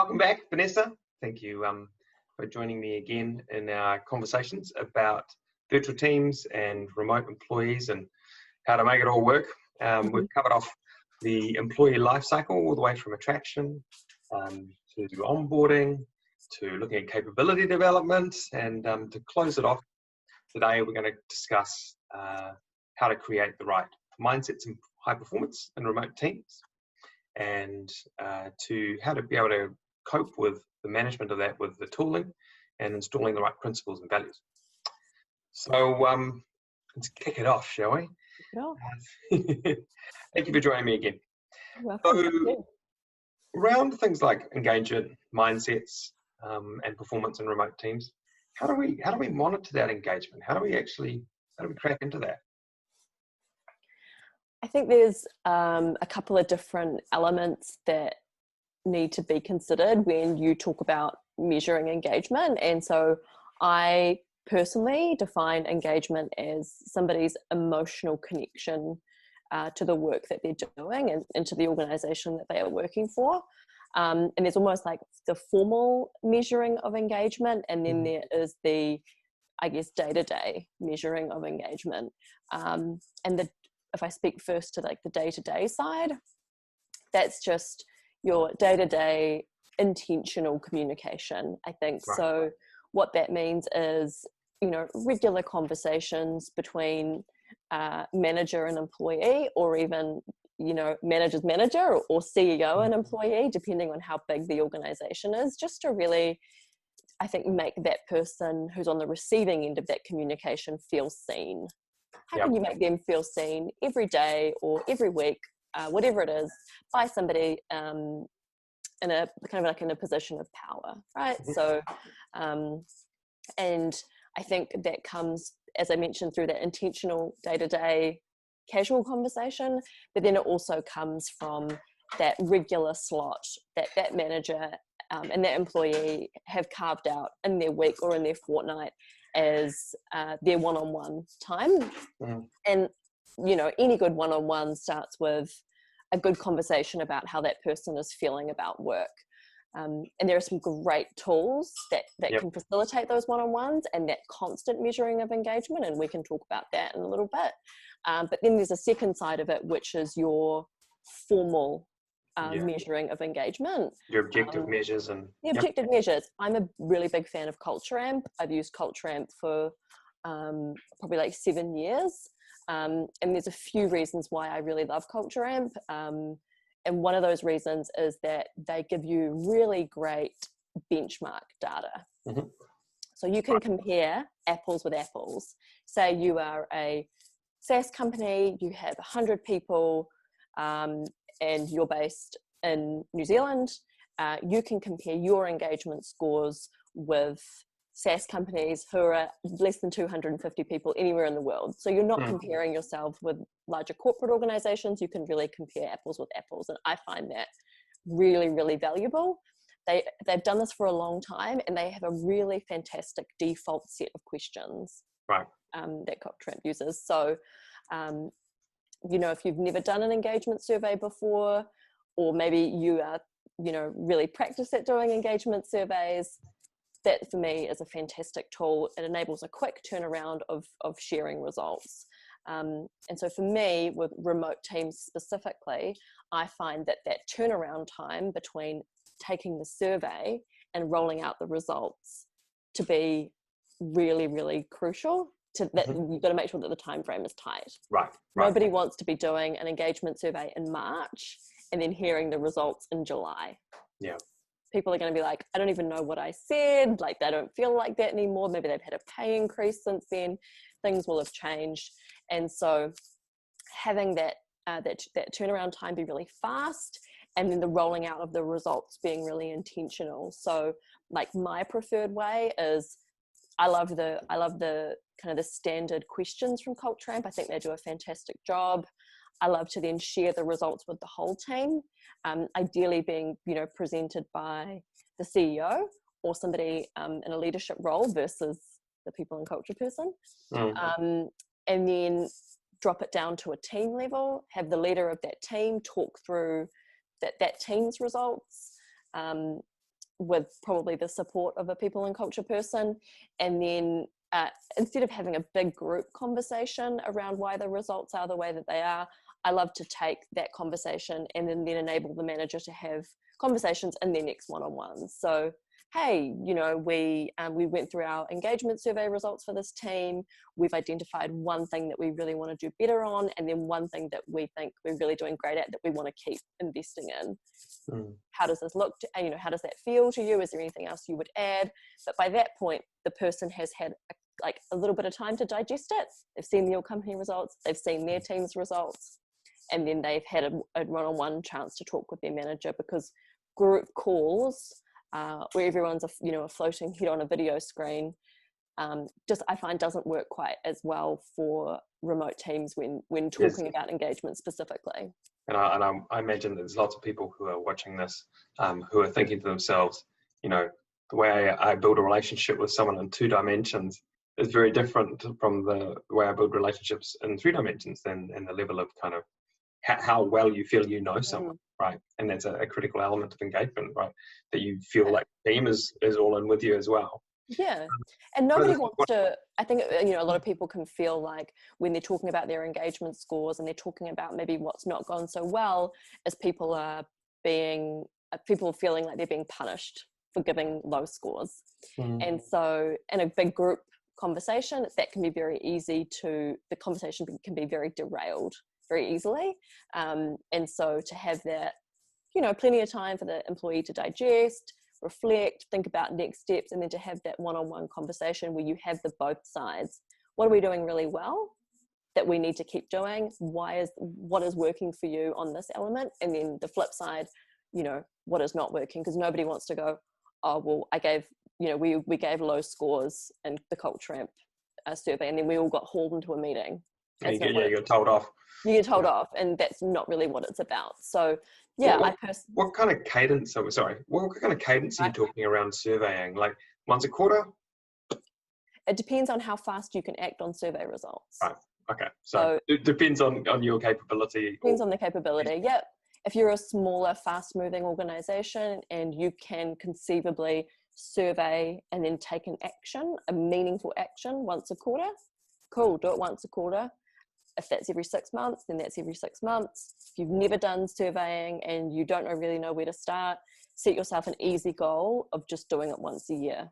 Welcome back, Vanessa. Thank you for joining me again in our conversations about virtual teams and remote employees and how to make it all work. We've covered off the employee life cycle all the way from attraction to onboarding, to looking at capability development, and to close it off, today we're going to discuss how to create the right mindsets and high performance in remote teams, and to how to be able to cope with the management of that with the tooling and installing the right principles and values. So let's kick it off, shall we? Sure. Thank you for joining me again. Welcome. So, around things like engagement, mindsets, and performance in remote teams, how do we monitor that engagement? How do we crack into that? I think there's a couple of different elements that need to be considered when you talk about measuring engagement. And so I personally define engagement as somebody's emotional connection to the work that they're doing and to the organization that they are working for. And there's almost like the formal measuring of engagement, and then there is the, I guess, day-to-day measuring of engagement. If I speak first to like the day-to-day side, that's just your day-to-day intentional communication, I think. Right. So what that means is, regular conversations between manager and employee, or even, manager's manager or CEO and employee, depending on how big the organization is, just to really, I think, make that person who's on the receiving end of that communication feel seen. How can you make them feel seen every day or every week, whatever it is, by somebody in a kind of like in a position of power, right? So, and I think that comes, as I mentioned, through that intentional day-to-day casual conversation, but then it also comes from that regular slot that that manager and that employee have carved out in their week or in their fortnight as their one-on-one time. And any good one-on-one starts with a good conversation about how that person is feeling about work, and there are some great tools that can facilitate those one-on-ones and that constant measuring of engagement, and we can talk about that in a little bit. But then there's a second side of it, which is your formal measuring of engagement. Your objective measures and... The objective measures. I'm a really big fan of Culture Amp. I've used Culture Amp for probably like 7 years. And there's a few reasons why I really love Culture Amp. And one of those reasons is that they give you really great benchmark data. So you can compare apples with apples. Say you are a SaaS company, you have 100 people, and you're based in New Zealand. You can compare your engagement scores with SaaS companies who are less than 250 people anywhere in the world. So you're not comparing yourself with larger corporate organizations. You can really compare apples with apples. And I find that really, really valuable. They've done this for a long time, and they have a really fantastic default set of questions that Culture Amp uses. So, if you've never done an engagement survey before, or maybe you are, really practice at doing engagement surveys, that for me is a fantastic tool. It enables a quick turnaround of sharing results. And so for me, with remote teams specifically, I find that turnaround time between taking the survey and rolling out the results to be really, really crucial. That you've got to make sure that the time frame is tight. Right. Nobody wants to be doing an engagement survey in March and then hearing the results in July. Yeah. People are going to be like, I don't even know what I said. Like, they don't feel like that anymore. Maybe they've had a pay increase since then. Things will have changed. And so having that turnaround time be really fast, and then the rolling out of the results being really intentional. So like my preferred way is, I love the kind of the standard questions from Culture Amp. I think they do a fantastic job. I love to then share the results with the whole team, ideally being, presented by the CEO or somebody in a leadership role versus the people and culture person. And then drop it down to a team level, have the leader of that team talk through that team's results, with probably the support of a people and culture person. And then instead of having a big group conversation around why the results are the way that they are, I love to take that conversation and then enable the manager to have conversations in their next one-on-ones. So, hey, you know, we went through our engagement survey results for this team. We've identified one thing that we really want to do better on, and then one thing that we think we're really doing great at that we want to keep investing in. How does this look to, you know, how does that feel to you? Is there anything else you would add? But by that point, the person has had a little bit of time to digest it. They've seen the company results, they've seen their team's results, and then they've had a one-on-one chance to talk with their manager, because group calls where everyone's a floating head on a video screen just I find doesn't work quite as well for remote teams when talking about engagement specifically. And I imagine there's lots of people who are watching this who are thinking to themselves, you know, the way I build a relationship with someone in 2 dimensions is very different from the way I build relationships in 3 dimensions, and the level of kind of how well you feel you know someone, right? And that's a critical element of engagement, right? That you feel like the team is all in with you as well. Yeah, and nobody wants to, I think, you know, a lot of people can feel like when they're talking about their engagement scores and they're talking about maybe what's not gone so well, as people feeling like they're being punished for giving low scores. And so in a big group conversation, that can be very easy the conversation can be very derailed very easily. And so to have that, you know, plenty of time for the employee to digest, reflect, think about next steps, and then to have that one-on-one conversation where you have the both sides. What are we doing really well that we need to keep doing? What is working for you on this element? And then the flip side, you know, what is not working? Because nobody wants to go, oh, well, I gave, you know, we gave low scores in the Culture Amp survey, and then we all got hauled into a meeting. You get told off. You get told off, and that's not really what it's about. So, yeah, what kind of cadence? What kind of cadence are you talking around surveying? Like once a quarter? It depends on how fast you can act on survey results. Right. Okay. So it depends on your capability. Depends on the capability. Yep. If you're a smaller, fast-moving organization and you can conceivably survey and then take an action, a meaningful action once a quarter, cool, do it once a quarter. If that's every 6 months, then that's every 6 months. If you've never done surveying and you don't really know where to start, set yourself an easy goal of just doing it once a year.